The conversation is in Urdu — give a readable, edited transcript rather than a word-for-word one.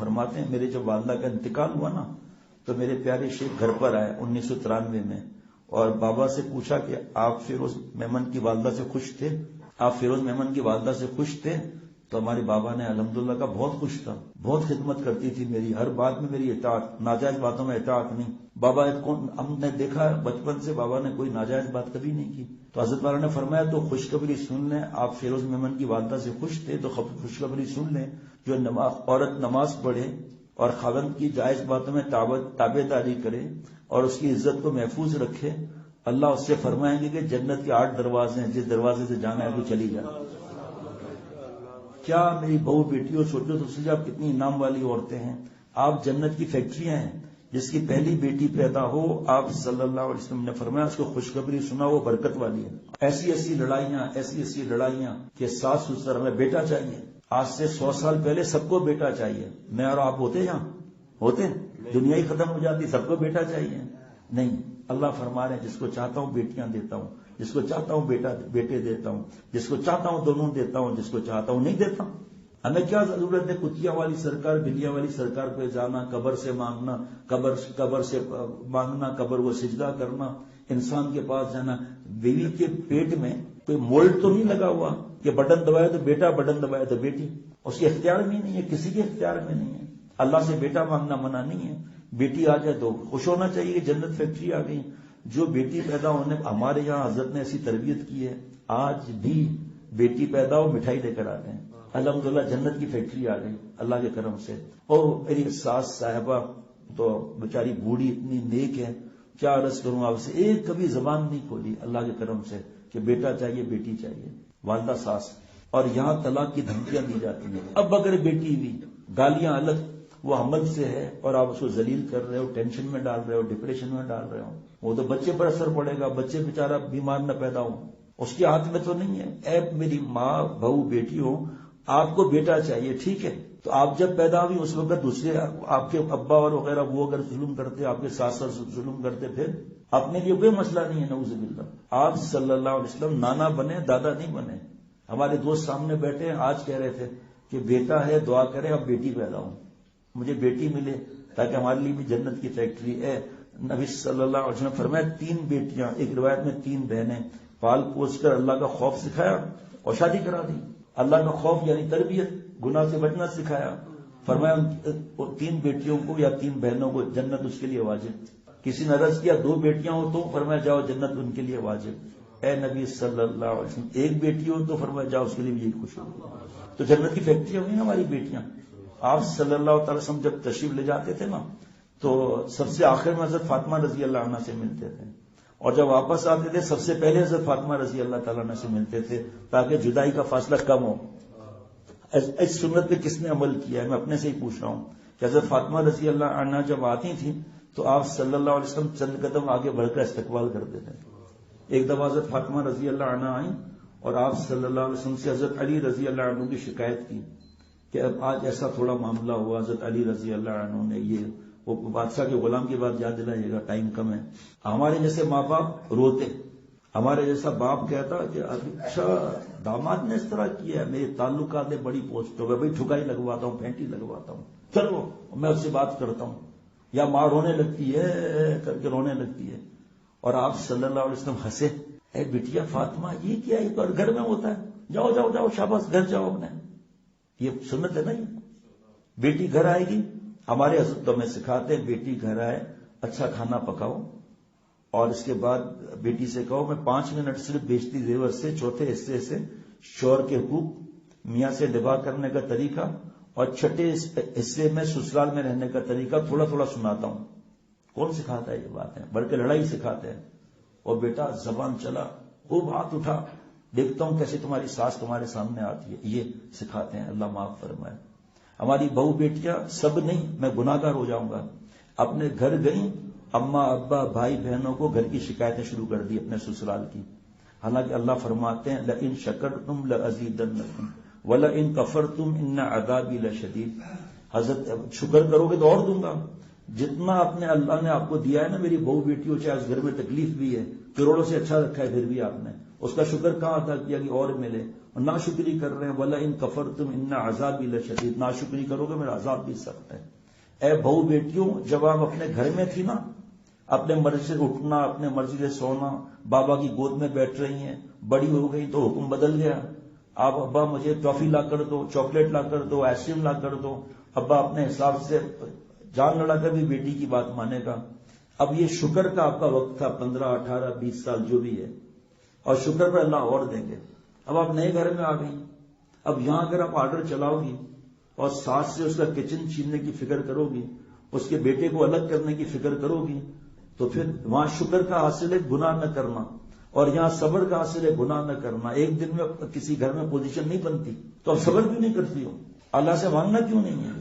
فرماتے ہیں میرے جب والدہ کا انتقال ہوا نا تو میرے پیارے شیخ گھر پر آئے 1993 میں، اور بابا سے پوچھا کہ آپ فیروز میمن کی والدہ سے خوش تھے؟ آپ فیروز میمن کی والدہ سے خوش تھے؟ تو ہمارے بابا نے الحمدللہ کا بہت خوش تھا، بہت خدمت کرتی تھی میری، ہر بات میں میری اطاعت، ناجائز باتوں میں اطاعت نہیں۔ بابا ہم نے دیکھا بچپن سے بابا نے کوئی ناجائز بات کبھی نہیں کی۔ تو حضرت والا نے فرمایا تو خوشخبری سن لیں، آپ فیروز میمن کی والدہ سے خوش تھے تو خوشخبری سن لیں، جو عورت نماز پڑھے اور خاوند کی جائز باتوں میں تابع داری کرے اور اس کی عزت کو محفوظ رکھے، اللہ اس سے فرمائیں گے کہ جنت کے 8 دروازے ہیں، جس دروازے سے جانا ہے تو چلی جائے۔ کیا میری بہو بیٹیوں سوچو تو سجا آپ کتنی انعام والی عورتیں ہیں، آپ جنت کی فیکٹریاں ہیں۔ جس کی پہلی بیٹی پیدا ہو، آپ صلی اللہ علیہ وسلم نے فرمایا اس کو خوشخبری سنا، وہ برکت والی ہے۔ ایسی ایسی لڑائیاں کہ ساس سسر ہمیں بیٹا چاہیے۔ آج سے 100 سال پہلے سب کو بیٹا چاہیے، میں اور آپ ہوتے یہاں ہوتے، دنیا ہی ختم ہو جاتی، سب کو بیٹا چاہیے۔ نہیں، اللہ فرما رہے ہیں جس کو چاہتا ہوں بیٹیاں دیتا ہوں، جس کو چاہتا ہوں بیٹے دیتا ہوں، جس کو چاہتا ہوں دونوں دیتا ہوں، جس کو چاہتا ہوں نہیں دیتا ہوں۔ ہمیں کیا ضرورت ہے کتیا والی سرکار بلیاں والی سرکار پہ جانا، قبر سے مانگنا، قبر سے مانگنا، قبر کو سجدہ کرنا، انسان کے پاس جانا۔ بیوی کے پیٹ میں کوئی مولڈ تو نہیں لگا ہوا کہ بٹن دبائے تو بیٹا، بٹن دبائے تو بیٹی، اس کے اختیار میں نہیں ہے، کسی کے اختیار میں نہیں ہے۔ اللہ سے بیٹا مانگنا منع نہیں ہے، بیٹی آ جائے تو خوش ہونا چاہیے کہ جنت فیکٹری آ گئی۔ جو بیٹی پیدا ہونے، ہمارے یہاں حضرت نے ایسی تربیت کی ہے، آج بھی بیٹی پیدا ہو مٹھائی دے کر آتے ہیں، الحمدللہ جنت کی فیکٹری آ گئی اللہ کے کرم سے۔ اور میری ساس صاحبہ تو بیچاری بوڑھی اتنی نیک ہے، کیا عرض کروں آپ سے، ایک کبھی زبان نہیں کھولی اللہ کے کرم سے کہ بیٹا چاہیے بیٹی چاہیے، والدہ ساس۔ اور یہاں طلاق کی دھمکیاں دی جاتی ہیں، اب اگر بیٹی ہوئی گالیاں الگ، وہ حمل سے ہے اور آپ اس کو ذلیل کر رہے ہو، ٹینشن میں ڈال رہے ہو، ڈپریشن میں ڈال رہے ہو، وہ تو بچے پر اثر پڑے گا، بچے بیچارہ بیمار نہ پیدا ہو، اس کے ہاتھ میں تو نہیں ہے۔ اے میری ماں بہو بیٹی ہو، آپ کو بیٹا چاہیے، ٹھیک ہے، تو آپ جب پیدا ہوئی اس وقت دوسرے آپ کے ابا اور وغیرہ وہ اگر ظلم کرتے، آپ کے ساس ظلم کرتے، پھر اپنے لیے کوئی مسئلہ نہیں ہے، نعوذ باللہ۔ آپ صلی اللہ علیہ وسلم نانا بنے، دادا نہیں بنے۔ ہمارے دوست سامنے بیٹھے ہیں، آج کہہ رہے تھے کہ بیٹا ہے دعا کریں اب بیٹی پیدا ہو، مجھے بیٹی ملے تاکہ ہمارے لیے بھی جنت کی فیکٹری ہے۔ نبی صلی اللہ علیہ وسلم فرمایا 3 بیٹیاں، ایک روایت میں 3 بہنیں، پال پوس کر اللہ کا خوف سکھایا اور شادی کرا دی۔ اللہ کا خوف یعنی تربیت، گناہ سے بچنا سکھایا۔ فرمایا 3 بیٹیوں کو یا 3 بہنوں کو جنت اس کے لیے واجب۔ کسی نے عرض کیا 2 بیٹیاں ہو تو فرمایا جاؤ جنت ان کے لیے واجب۔ اے نبی صلی اللہ علیہ وسلم 1 بیٹی ہو تو فرمایا جاؤ اس کے لیے بھی یہی خوش ہو۔ تو جنت کی فیکٹری ہوئی نا ہماری بیٹیاں۔ آپ صلی اللہ تعالی وسلم جب تشریف لے جاتے تھے نا تو سب سے آخر میں حضرت فاطمہ رضی اللہ عنہ سے ملتے تھے، اور جب واپس آتے تھے سب سے پہلے حضرت فاطمہ رضی اللہ تعالیٰ عنہ سے ملتے تھے تاکہ جدائی کا فاصلہ کم ہو۔ اس سنت پہ کس نے عمل کیا ہے، میں اپنے سے ہی پوچھ رہا ہوں کہ حضرت فاطمہ رضی اللہ عنہ جب آتی تھیں تو آپ صلی اللہ علیہ وسلم چند قدم آگے بڑھ کر استقبال کرتے تھے۔ ایک دفعہ حضرت فاطمہ رضی اللہ عنہ آئیں اور آپ صلی اللہ علیہ وسلم سے حضرت علی رضی اللہ عنہ کی شکایت کی کہ اب آج ایسا تھوڑا معاملہ ہوا، حضرت علی رضی اللہ عنہ نے یہ، وہ بادشاہ کے غلام کی بات یاد دلائیے گا، ٹائم کم ہے۔ ہمارے جیسے ماں باپ روتے، ہمارے جیسا باپ کہتا کہ اچھا داماد نے اس طرح کیا ہے، میرے تعلقات میں بڑی پوسٹ ہو گئے، بھائی ٹھکائی لگواتا ہوں، پھینٹی لگواتا ہوں، چلو میں اس سے بات کرتا ہوں، یا ماں رونے لگتی ہے کر کے رونے لگتی ہے، اور آپ صلی اللہ علیہ وسلم ہنسے، اے بیٹیا فاطمہ یہ کیا ہے، تو گھر میں ہوتا ہے، جاؤ جاؤ جاؤ شاباش گھر جاؤ اپنے۔ یہ سنت ہے نا، یہ بیٹی گھر آئے گی، ہمارے حضرت ہمیں سکھاتے ہیں بیٹی گھر آئے اچھا کھانا پکاؤ، اور اس کے بعد بیٹی سے کہو میں 5 منٹ صرف بیشتی زیور سے چوتھے حصے سے شوہر کے حقوق، میاں سے نباہ کرنے کا طریقہ، اور چھٹے حصے میں سسرال میں رہنے کا طریقہ تھوڑا تھوڑا سناتا ہوں۔ کون سکھاتا ہے یہ باتیں، بلکہ لڑائی سکھاتے ہیں۔ اور بیٹا زبان چلا، خوب ہاتھ اٹھا، دیکھتا ہوں کیسے تمہاری ساس تمہارے سامنے آتی ہے، یہ سکھاتے ہیں، اللہ معاف فرمائے۔ ہماری بہو بیٹیاں سب نہیں، میں گناہگار ہو جاؤں گا، اپنے گھر گئیں، اماں ابا بھائی بہنوں کو گھر کی شکایتیں شروع کر دی اپنے سسرال کی، حالانکہ اللہ فرماتے ہیں لئن شکرتم لازیدنکم ولئن کفرتم ان عذابی لشدید۔ حضرت شکر کرو گے تو اور دوں گا، جتنا اپنے اللہ نے آپ کو دیا ہے نا میری بہو بیٹیوں، چاہے اس گھر میں تکلیف بھی ہے، کروڑوں سے اچھا رکھا ہے پھر بھی آپ نے، اس کا شکر کہاں ادا کیا کہ اور ملے، اور ناشکری کر رہے ہیں، وَلَئِن كَفَرْتُمْ إِنَّ عَذَابِي لَشَدِيدٌ، ناشکری کرو گے میرا عذاب بھی سخت ہے۔ اے بہو بیٹیوں، جب آپ اپنے گھر میں تھی نا، اپنے مرضی سے اٹھنا، اپنے مرضی سے سونا، بابا کی گود میں بیٹھ رہی ہیں، بڑی ہو گئی تو حکم بدل گیا، آپ ابا مجھے ٹافی لا کر دو، چاکلیٹ لا کر دو، آئس کریم لا کر دو، ابا اپنے حساب سے جان لڑا کر بھی بیٹی کی بات مانے گا۔ اب یہ شکر کا آپ کا وقت تھا، 15، 18، 20 سال جو بھی ہے، اور شکر پر اللہ اور دیں گے۔ اب آپ نئے گھر میں آ گئی، اب یہاں اگر آپ آرڈر چلاؤ گی اور ساس سے اس کا کچن چھیننے کی فکر کرو گی، اس کے بیٹے کو الگ کرنے کی فکر کرو گی، تو پھر وہاں شکر کا حاصل ہے گناہ نہ کرنا، اور یہاں صبر کا حاصل ہے گناہ نہ کرنا۔ ایک دن میں کسی گھر میں پوزیشن نہیں بنتی، تو اب صبر کیوں نہیں کرتی ہو؟ اللہ سے مانگنا کیوں نہیں ہے؟